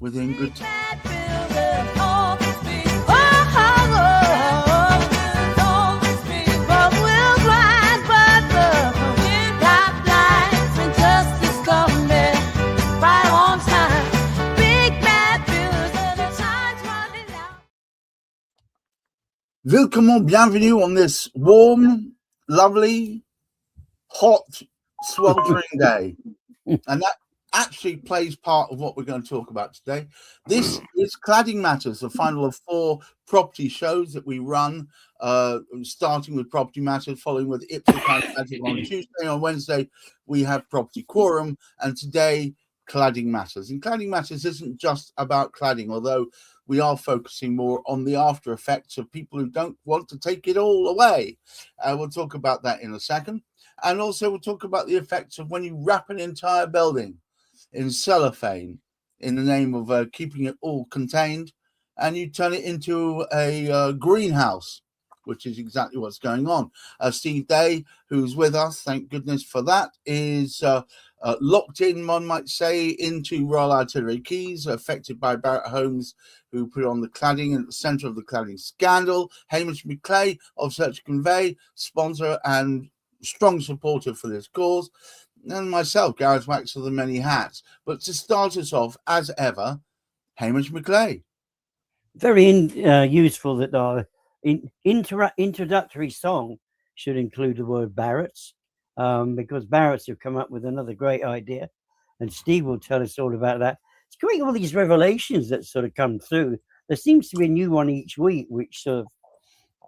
within good time. Willkommen, bienvenue on this warm, lovely, hot, sweltering day. And that actually plays part of what we're going to talk about today. This is Cladding Matters, the final of 4 property shows that we run, starting with Property Matters, following with Ipswich Matters on Tuesday. On Wednesday, we have Property Quorum, and today, Cladding Matters. And Cladding Matters isn't just about cladding, although we are focusing more on the after effects of people who don't want to take it all away. We'll talk about that in a second. And also we'll talk about the effects of when you wrap an entire building in cellophane in the name of keeping it all contained, and you turn it into a greenhouse, which is exactly what's going on. Steve Day, who's with us, thank goodness for that, is locked in, one might say, into Royal Artillery Quays, affected by Barratt Homes, who put on the cladding at the centre of the cladding scandal. Hamish McClay of Search Convey, sponsor and strong supporter for this cause. And myself, Gareth Wax of the Many Hats. But to start us off, as ever, Hamish McClay. Very useful that our introductory song should include the word Barratts, because Barratts have come up with another great idea, and Steve will tell us all about that. It's great, all these revelations that sort of come through. There seems to be a new one each week, which sort of,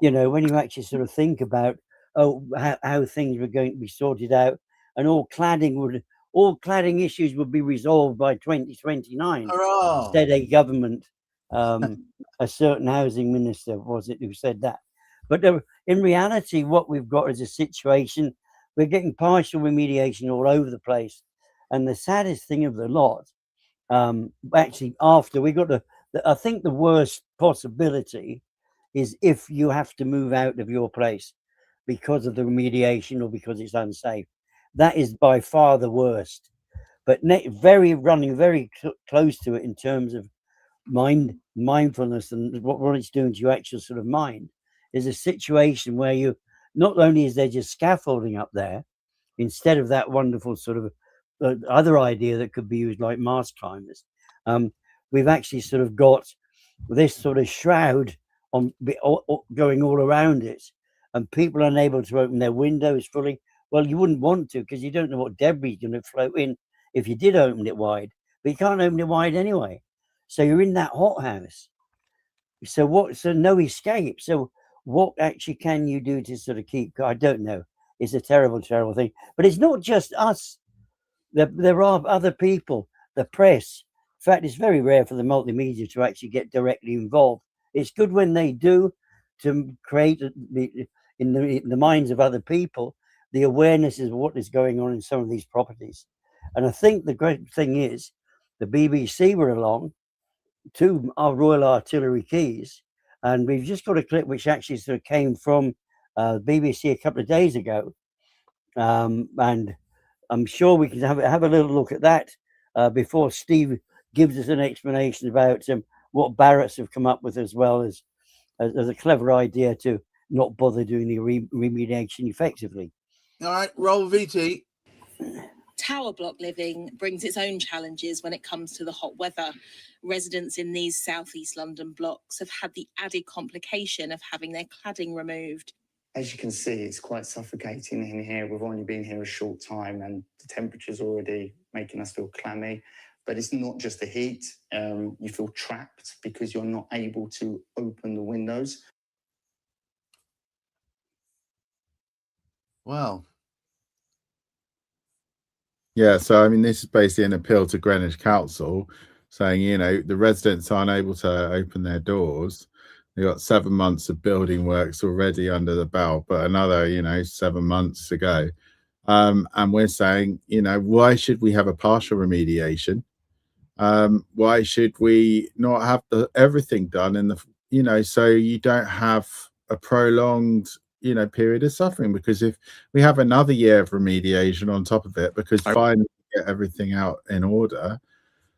you know, when you actually sort of think about how things were going to be sorted out, and all cladding issues would be resolved by 2029. Hurrah! Instead, a government, a certain housing minister was it who said that. But in reality, what we've got is a situation, we're getting partial remediation all over the place. And the saddest thing of the lot, actually, after we got I think the worst possibility is if you have to move out of your place because of the remediation or because it's unsafe. That is by far the worst. But running very close to it in terms of mindfulness and what it's doing to your actual sort of mind is a situation where you not only is there just scaffolding up there instead of that wonderful sort of other idea that could be used like mast climbers, we've actually sort of got this sort of shroud going all around it, and people are unable to open their windows fully. Well, you wouldn't want to, because you don't know what debris is going to float in if you did open it wide, but you can't open it wide anyway. So you're in that hothouse. So no escape. So what actually can you do to sort of keep? I don't know. It's a terrible, terrible thing. But it's not just us. There are other people, the press. In fact, it's very rare for the multimedia to actually get directly involved. It's good when they do, to create in the minds of other people the awareness of what is going on in some of these properties. And I think the great thing is the BBC were along to our Royal Artillery Quays, and we've just got a clip which actually sort of came from BBC a couple of days ago, and I'm sure we can have a little look at that before Steve gives us an explanation about what Barratts have come up with, as well as a clever idea to not bother doing the remediation effectively. All right, roll VT. Tower block living brings its own challenges when it comes to the hot weather. Residents in these southeast London blocks have had the added complication of having their cladding removed. As you can see, it's quite suffocating in here. We've only been here a short time and the temperature's already making us feel clammy. But it's not just the heat. You feel trapped because you're not able to open the windows. Wow. Yeah, so I mean, this is basically an appeal to Greenwich Council saying, you know, the residents aren't able to open their doors. They've got 7 months of building works already under the belt, but another, 7 months to go. And we're saying, why should we have a partial remediation? Why should we not have everything done in the, so you don't have a prolonged, period of suffering? Because if we have another year of remediation on top of it, because finally get everything out in order,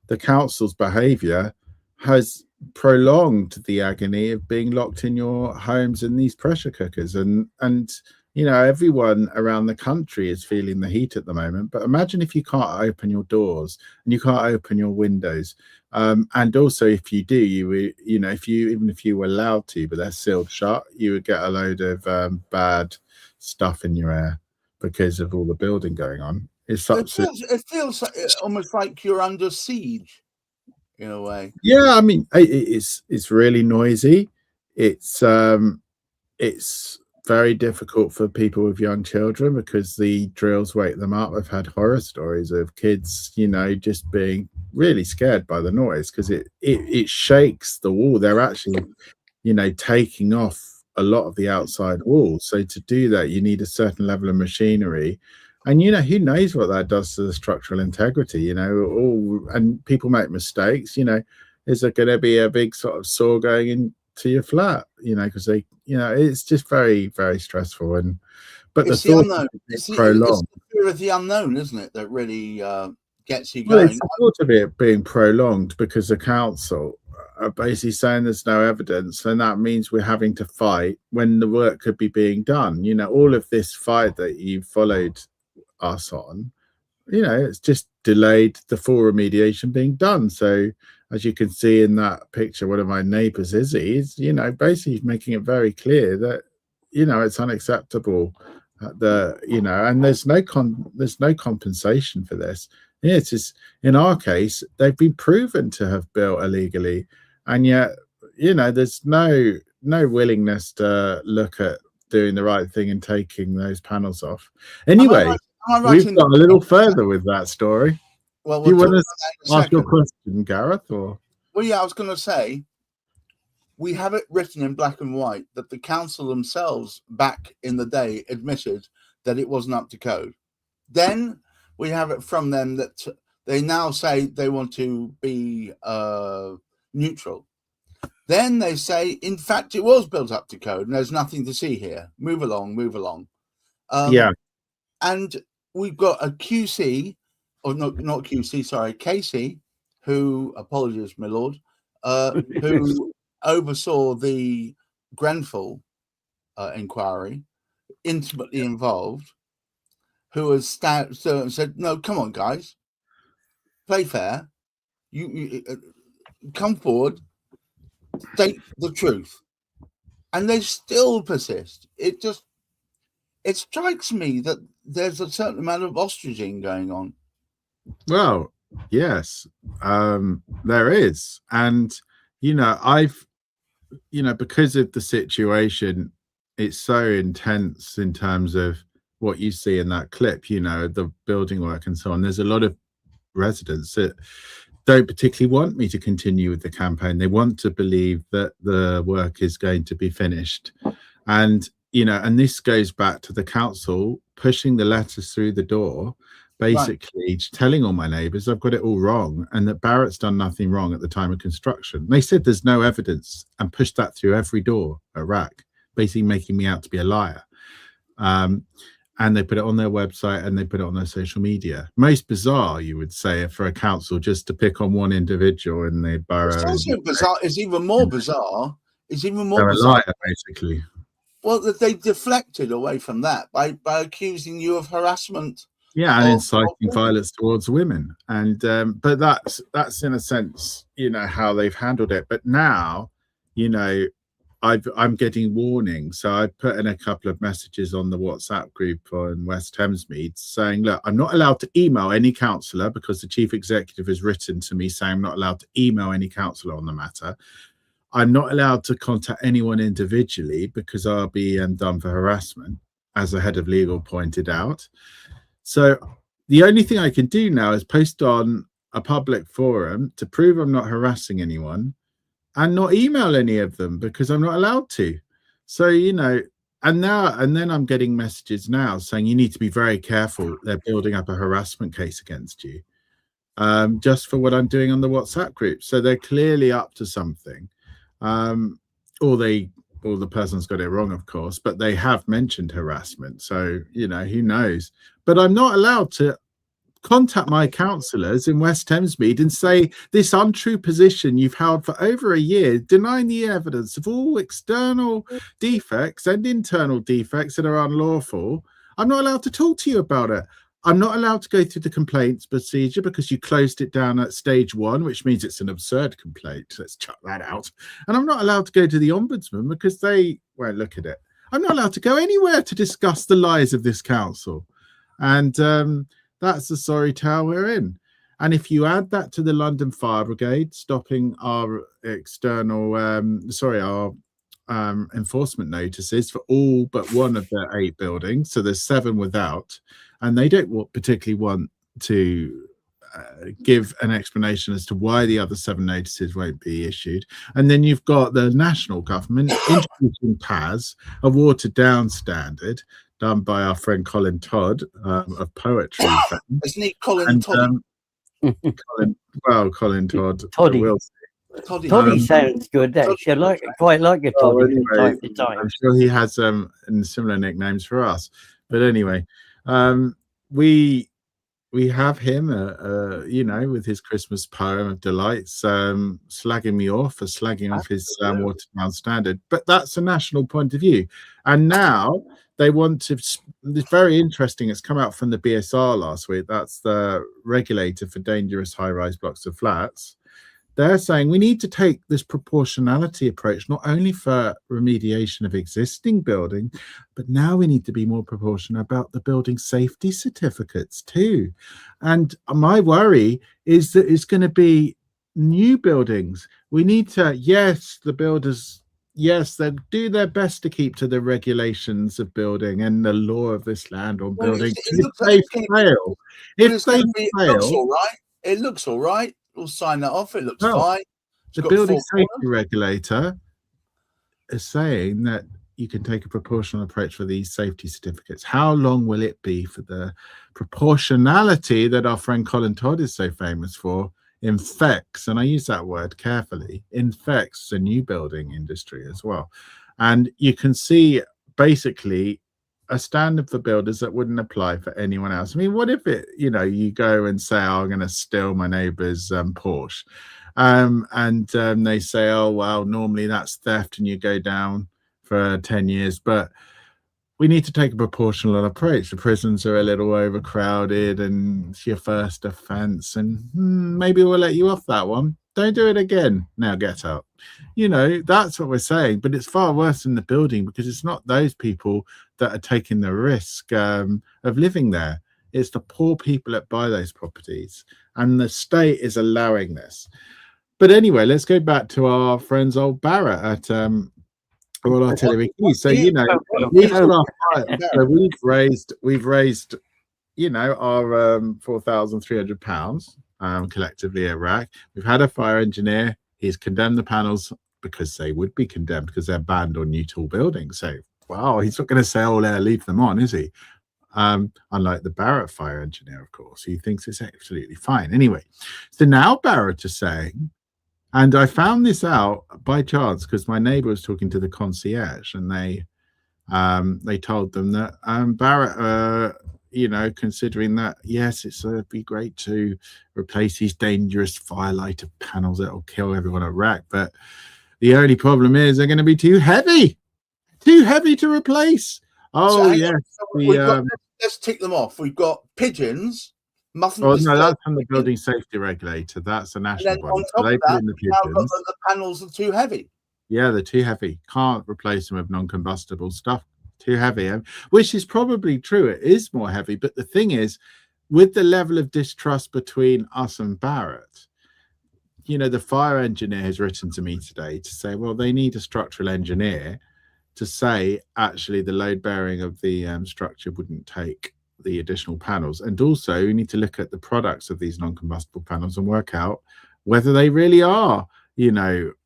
the council's behaviour has prolonged the agony of being locked in your homes in these pressure cookers, and you know, everyone around the country is feeling the heat at the moment. But imagine if you can't open your doors and you can't open your windows, and also if you do, you know, even if you were allowed to, but they're sealed shut, you would get a load of bad stuff in your air because of all the building going on. It feels almost like you're under siege in a way. Yeah, I mean, it's really noisy. It's very difficult for people with young children because the drills wake them up. I've had horror stories of kids, you know, just being really scared by the noise because it shakes the wall. They're actually, you know, taking off a lot of the outside walls. So to do that, you need a certain level of machinery. And, you know, who knows what that does to the structural integrity, you know, and people make mistakes, you know. Is there going to be a big sort of saw going into your flat, you know, because they, you know, it's just very, very stressful. But it's the unknown. It's the fear of the unknown, isn't it, that really gets you well, going? it's the thought of it being prolonged because the council are basically saying there's no evidence, and that means we're having to fight when the work could be being done. You know, all of this fight that you followed us on, you know, it's just delayed the full remediation being done. So as you can see in that picture, one of my neighbors, Izzy, is, you know, basically making it very clear that, you know, it's unacceptable. You know, and there's no compensation for this. Yeah, it's just, in our case, they've been proven to have built illegally, and yet, you know, there's no willingness to look at doing the right thing and taking those panels off. Anyway, we've got a little further with that story. Well, do you want to ask your question, Gareth? Or well, yeah, I was going to say, we have it written in black and white that the council themselves back in the day admitted that it wasn't up to code. Then we have it from them that they now say they want to be neutral. Then they say, in fact, it was built up to code and there's nothing to see here. Move along, move along. Yeah. And we've got a QC, or not QC, sorry, Casey, who, apologies, my lord, who oversaw the Grenfell inquiry, intimately involved, who has said, no, come on, guys, play fair. You come forward, state the truth. And they still persist. It strikes me that there's a certain amount of ostriching going on. Well, yes, there is. And, you know, because of the situation, it's so intense in terms of what you see in that clip, you know, the building work and so on. There's a lot of residents that don't particularly want me to continue with the campaign. They want to believe that the work is going to be finished. And, you know, and this goes back to the council pushing the letters through the door, basically telling all my neighbours I've got it all wrong and that Barratt's done nothing wrong at the time of construction. They said there's no evidence and pushed that through every door at RAC, basically making me out to be a liar. And they put it on their website and they put it on their social media. Most bizarre, you would say, for a council just to pick on one individual in the borough. It's also bizarre. It's even more bizarre. It's even more They're bizarre. A liar, basically. Well, that they deflected away from that by accusing you of harassment. Yeah, and inciting violence towards women. And but that's in a sense, you know, how they've handled it. But now, you know, I'm getting warnings. So I put in a couple of messages on the WhatsApp group on West Thamesmead saying, look, I'm not allowed to email any councillor because the chief executive has written to me saying I'm not allowed to email any councillor on the matter. I'm not allowed to contact anyone individually because I'll be done for harassment, as the head of legal pointed out. So the only thing I can do now is post on a public forum to prove I'm not harassing anyone and not email any of them because I'm not allowed to. So, you know, and then I'm getting messages now saying you need to be very careful. They're building up a harassment case against you just for what I'm doing on the WhatsApp group. So they're clearly up to something. Or the person's got it wrong, of course, but they have mentioned harassment. So, you know, who knows? But I'm not allowed to contact my councillors in West Thamesmead and say this untrue position you've held for over a year, denying the evidence of all external defects and internal defects that are unlawful. I'm not allowed to talk to you about it. I'm not allowed to go through the complaints procedure because you closed it down at stage 1, which means it's an absurd complaint. Let's chuck that out. And I'm not allowed to go to the Ombudsman because they won't look at it. I'm not allowed to go anywhere to discuss the lies of this council. And that's the sorry tale we're in. And if you add that to the London Fire Brigade stopping our external, our enforcement notices for all but one of their 8 buildings, so there's 7 without, and they don't particularly want to give an explanation as to why the other 7 notices won't be issued. And then you've got the national government introducing PAS, a watered down standard done by our friend Colin Todd of Poetry. Isn't he Colin Todd? Colin Todd. Toddy. Toddy sounds good. Actually, I quite like a Toddy from time to time. I'm sure he has similar nicknames for us. But anyway, we have him, with his Christmas poem of delights, slagging me off for slagging off his watered down standard. But that's a national point of view. And now they want to, it's very interesting, it's come out from the BSR last week, that's the regulator for dangerous high-rise blocks of flats. They're saying we need to take this proportionality approach, not only for remediation of existing building, but now we need to be more proportional about the building safety certificates too. And my worry is that it's going to be new buildings. We need to, the builders, they do their best to keep to the regulations of building and the law of this land on building. If they fail, it looks all right. We'll sign that off. It looks fine. The building safety regulator is saying that you can take a proportional approach for these safety certificates. How long will it be for the proportionality that our friend Colin Todd is so famous for infects, and I use that word carefully, infects the new building industry as well? And you can see basically a standard for builders that wouldn't apply for anyone else. I mean, what if you go and say, I'm going to steal my neighbour's Porsche, and they say, oh, well, normally that's theft and you go down for 10 years. But we need to take a proportional approach. The prisons are a little overcrowded and it's your first offence, and maybe we'll let you off that one. Don't do it again. Now get out. That's what we're saying. But it's far worse than the building, because it's not those people that are taking the risk of living there. It's the poor people that buy those properties. And the state is allowing this. But anyway, let's go back to our friends old Barrett at Royal Artillery Keys. So, we've raised our £4,300 collectively at RAC. We've had a fire engineer. He's condemned the panels because they would be condemned because they're banned on new tall buildings. So, wow, he's not going to say, oh, leave them on, is he? Unlike the Barrett fire engineer, of course, he thinks it's absolutely fine. Anyway, so now Barrett is saying, and I found this out by chance because my neighbour was talking to the concierge, and they told them that Barrett, considering that, yes, it'd be great to replace these dangerous firelighter panels that'll kill everyone at RAC, but the only problem is they're going to be too heavy to replace. Oh, yes. Let's tick them off. We've got pigeons. That's from the building safety regulator. That's a national one. So they put in the pigeons. The panels are too heavy. Yeah, they're too heavy. Can't replace them with non-combustible stuff. Too heavy, which is probably true. It is more heavy. But the thing is, with the level of distrust between us and Barrett, the fire engineer has written to me today to say, well, they need a structural engineer to say, actually, the load bearing of the structure wouldn't take the additional panels. And also, you need to look at the products of these non-combustible panels and work out whether they really are,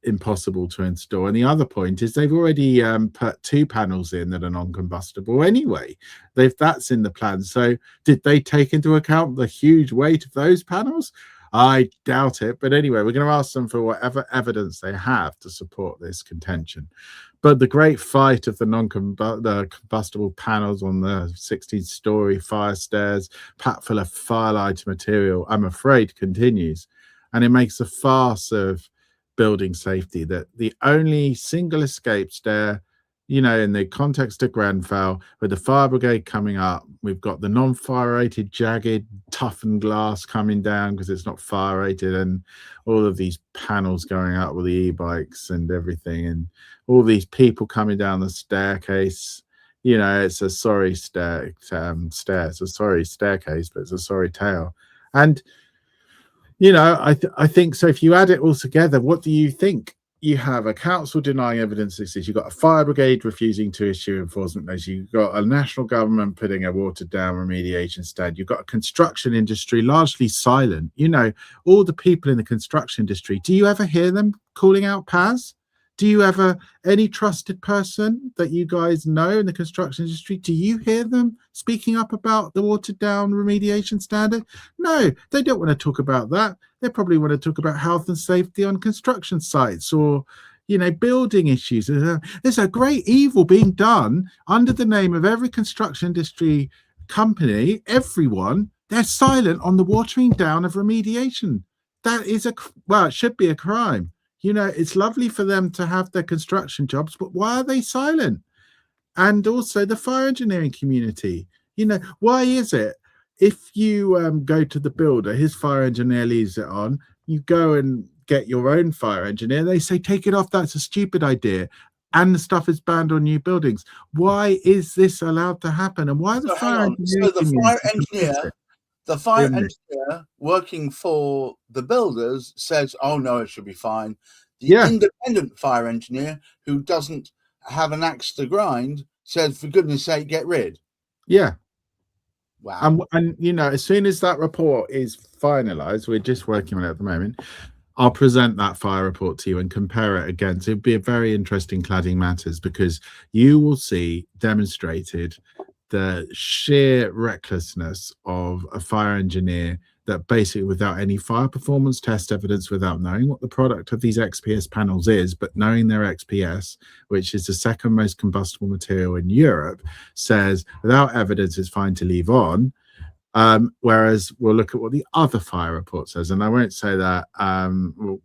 impossible to install. And the other point is they've already put 2 panels in that are non-combustible anyway. That's in the plan. So did they take into account the huge weight of those panels? I doubt it. But anyway, we're going to ask them for whatever evidence they have to support this contention. But the great fight of the combustible panels on the 16-story fire stairs, packed full of fire-lighted material, I'm afraid, continues. And it makes a farce of building safety that the only single escape stair, you know, in the context of Grenfell, with the fire brigade coming up, we've got the non-fire rated, jagged, toughened glass coming down because it's not fire rated, and all of these panels going up with the e-bikes and everything, and all these people coming down the staircase. You know, it's a sorry it's a sorry staircase, but it's a sorry tale. And you know, I think so. If you add it all together, what do you think? You have a council denying evidence exists. You've got a fire brigade refusing to issue enforcement measures. You've got a national government putting a watered down remediation stand. You've got a construction industry largely silent. You know, all the people in the construction industry, do you ever hear them calling out PAS? Do you ever, any trusted person that you guys know in the construction industry, do you hear them speaking up about the watered down remediation standard? No, they don't want to talk about that. They probably want to talk about health and safety on construction sites, or, you know, building issues. There's a great evil being done under the name of every construction industry company. Everyone, they're silent on the watering down of remediation. That is well, it should be a crime. You know, it's lovely for them to have their construction jobs, but why are they silent? And also the fire engineering community. You know, why is it if you go to the builder, his fire engineer leaves it on, you go and get your own fire engineer, they say, take it off, that's a stupid idea. And the stuff is banned on new buildings. Why is this allowed to happen? And why the fire engineer? The fire engineer working for the builders says, oh, no, it should be fine. The independent fire engineer who doesn't have an axe to grind says, for goodness sake, get rid. Yeah. Wow. And you know, as soon as that report is finalized, we're just working on it at the moment, I'll present that fire report to you and compare it against. It'll be a very interesting Cladding Matters, because you will see demonstrated the sheer recklessness of a fire engineer that basically, without any fire performance test evidence, without knowing what the product of these XPS panels is, but knowing their XPS, which is the second most combustible material in Europe, says without evidence it's fine to leave on. Whereas we'll look at what the other fire report says, and I won't say that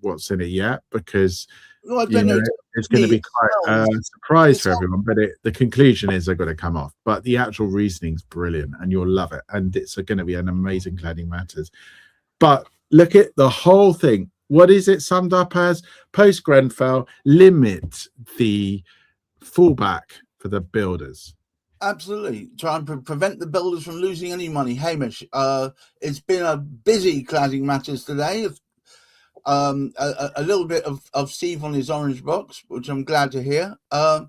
what's in it yet, because it's going to be quite a surprise for everyone. But the conclusion is they've got to come off. But the actual reasoning's brilliant, and you'll love it. And it's going to be an amazing Cladding Matters. But look at the whole thing. What is it summed up as? Post Grenfell, limit the fallback for the builders. Absolutely. Try and prevent the builders from losing any money. Hamish, it's been a busy Cladding Matters today. A little bit of Steve on his orange box, which I'm glad to hear. But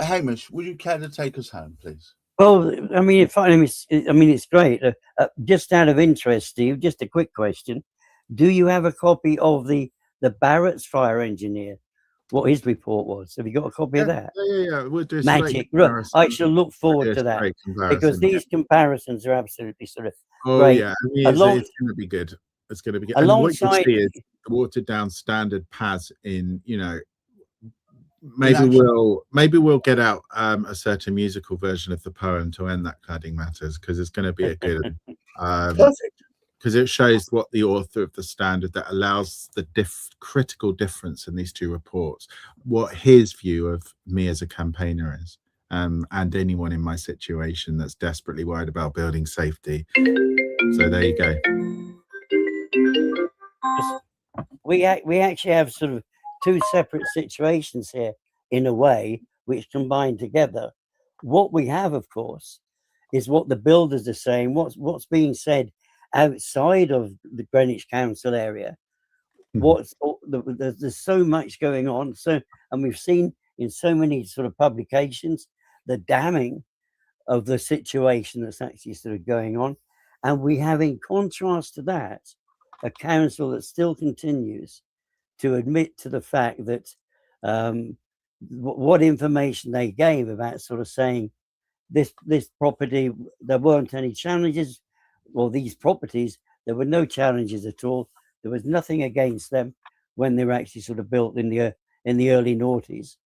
Hamish, would you care to take us home, please? Well, I mean, it's great. Just out of interest, Steve, just a quick question. Do you have a copy of the Barrett's fire engineer? What his report was? Have you got a copy of that? Yeah. We'll do magic. Look, I shall look forward to that, because these comparisons are absolutely sort of great. Yeah, it's going to be good. It's going to be good. Alongside, and what you see is the watered down standard PAS in, you know, maybe we'll get out a certain musical version of the poem to end that Cladding Matters, because it's going to be a good perfect. Because it shows what the author of the standard that allows the critical difference in these two reports, what his view of me as a campaigner is, and anyone in my situation that's desperately worried about building safety. So there you go. We actually have sort of two separate situations here, in a way, which combine together. What we have, of course, is what the builders are saying, what's being said outside of the Greenwich Council area. There's so much going on. And we've seen in so many sort of publications the damning of the situation that's actually sort of going on. And we have, in contrast to that, a council that still continues to admit to the fact that what information they gave about sort of saying this property, there weren't any challenges, or these properties, there were no challenges at all. There was nothing against them when they were actually sort of built in the early noughties.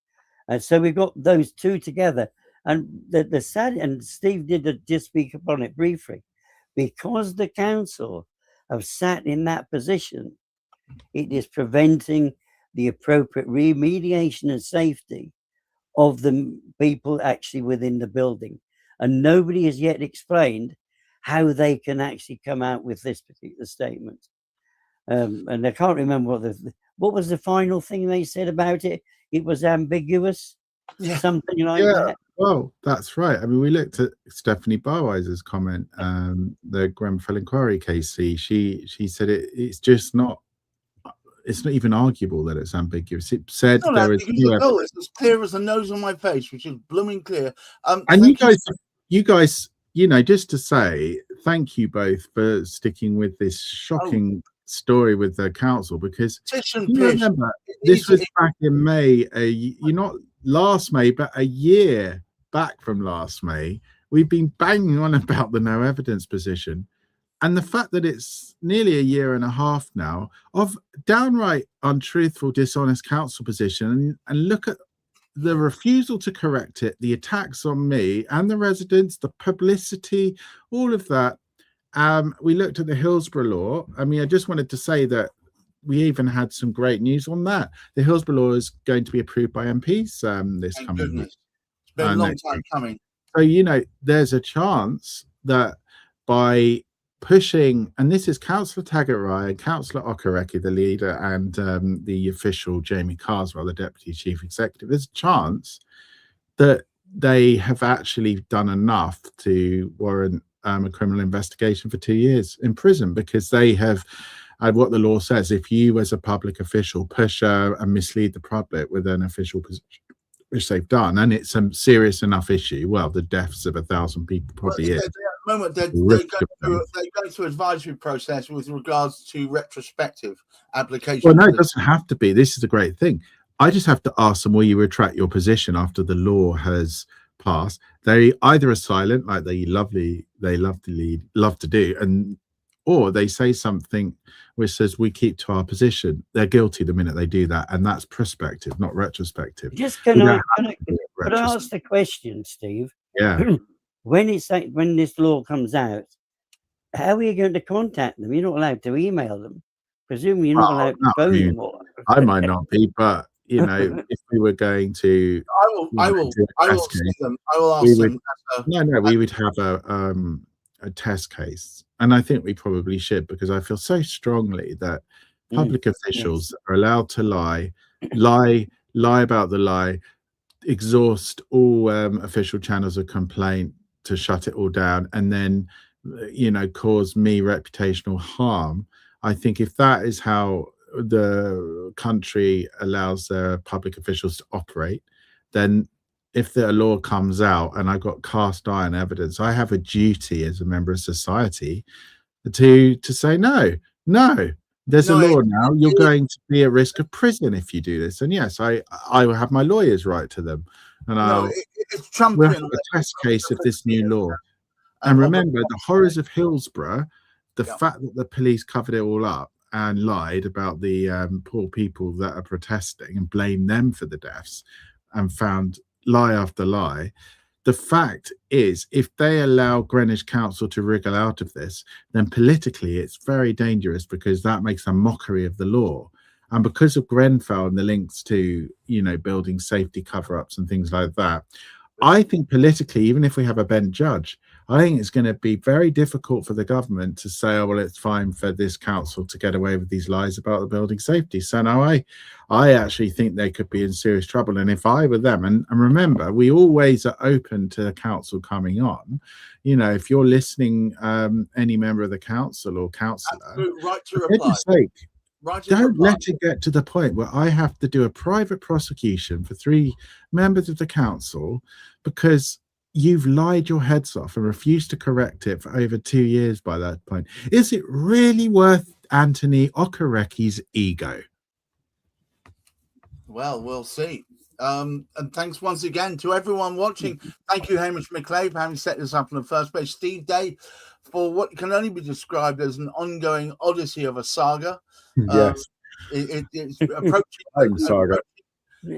And so we've got those two together. And the sad, and Steve did just speak upon it briefly, because the council have sat in that position, it is preventing the appropriate remediation and safety of the people actually within the building. And nobody has yet explained how they can actually come out with this particular statement. And I can't remember what was the final thing they said about it. It was ambiguous, something like that. Well, that's right. I mean, we looked at Stephanie Barwiser's comment, the Grenfell inquiry case. She said it's just not. It's not even arguable that it's ambiguous. It said there is no. It's as clear as the nose on my face, which is blooming clear. And you guys, you know, just to say thank you both for sticking with this shocking story with the council, because remember this was back in May. You're not last May, but a year back from last May. We've been banging on about the no evidence position. And the fact that it's nearly a year and a half now of downright untruthful, dishonest council position, and look at the refusal to correct it, the attacks on me and the residents, the publicity, all of that. We looked at the Hillsborough law. I mean, I just wanted to say that we even had some great news on that. The Hillsborough law is going to be approved by MPs this coming week. It's been a long time coming. So, you know, there's a chance that by pushing, and this is Councillor Taggart-Ryan and Councillor Okereke, the leader, and the official Jamie Carswell, the Deputy Chief Executive, there's a chance that they have actually done enough to warrant a criminal investigation for 2 years in prison, because they have, what the law says, if you as a public official push and mislead the public with an official position, which they've done, and it's a serious enough issue. Well, the deaths of 1,000 people probably is. At the moment, they're going through advisory process with regards to retrospective applications. Well, no, it doesn't have to be. This is the great thing. I just have to ask them, will you retract your position after the law has passed? They either are silent, like they love to do, and or they say something which says we keep to our position. They're guilty the minute they do that, and that's prospective, not retrospective. Just can I ask the question, Steve? Yeah. When this law comes out, how are you going to contact them? You're not allowed to email them. Presumably, you're not allowed to phone them. I might not be, but you know, if we were going to, I will see them. I will ask them. We would have a test case. And I think we probably should, because I feel so strongly that public officials are allowed to lie about the lie, exhaust all official channels of complaint to shut it all down, and then, you know, cause me reputational harm. I think if that is how the country allows their public officials to operate, then if the law comes out and I've got cast iron evidence, I have a duty as a member of society to say no, there's a law now. You're going to be at risk of prison if you do this. And yes, I will have my lawyers write to them, and we'll have a test case of this new law. And remember the horrors of Hillsborough, the fact that the police covered it all up and lied about the poor people that are protesting and blamed them for the deaths, and found lie after lie. The fact is, if they allow Greenwich Council to wriggle out of this, then politically it's very dangerous, because that makes a mockery of the law. And because of Grenfell and the links to, you know, building safety cover-ups and things like that, I think politically, even if we have a bent judge, I think it's going to be very difficult for the government to say, oh, well, it's fine for this council to get away with these lies about the building safety. So now I actually think they could be in serious trouble. And if I were them, and remember, we always are open to the council coming on. You know, if you're listening, any member of the council or councillor, right to for reply. goodness sake, don't let it get to the point where I have to do a private prosecution for 3 members of the council because you've lied your heads off and refused to correct it for over 2 years by that point. Is it really worth Anthony Okereke's ego? Well, we'll see. And thanks once again to everyone watching. Thank you, Hamish McClay, for having set this up in the first place. Steve Day, for what can only be described as an ongoing odyssey of a saga. Yes. It's approaching, Saga.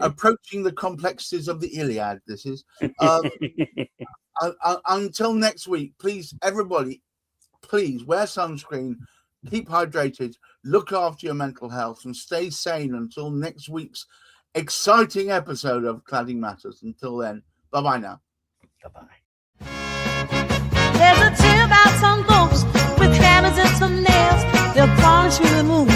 approaching the complexities of the Iliad. This is. Until next week, please, everybody, please wear sunscreen, keep hydrated, look after your mental health, and stay sane until next week's exciting episode of Cladding Matters. Until then, bye-bye now. Bye-bye. There's a tale about some folks with hammers and some nails. They'll polish through the moon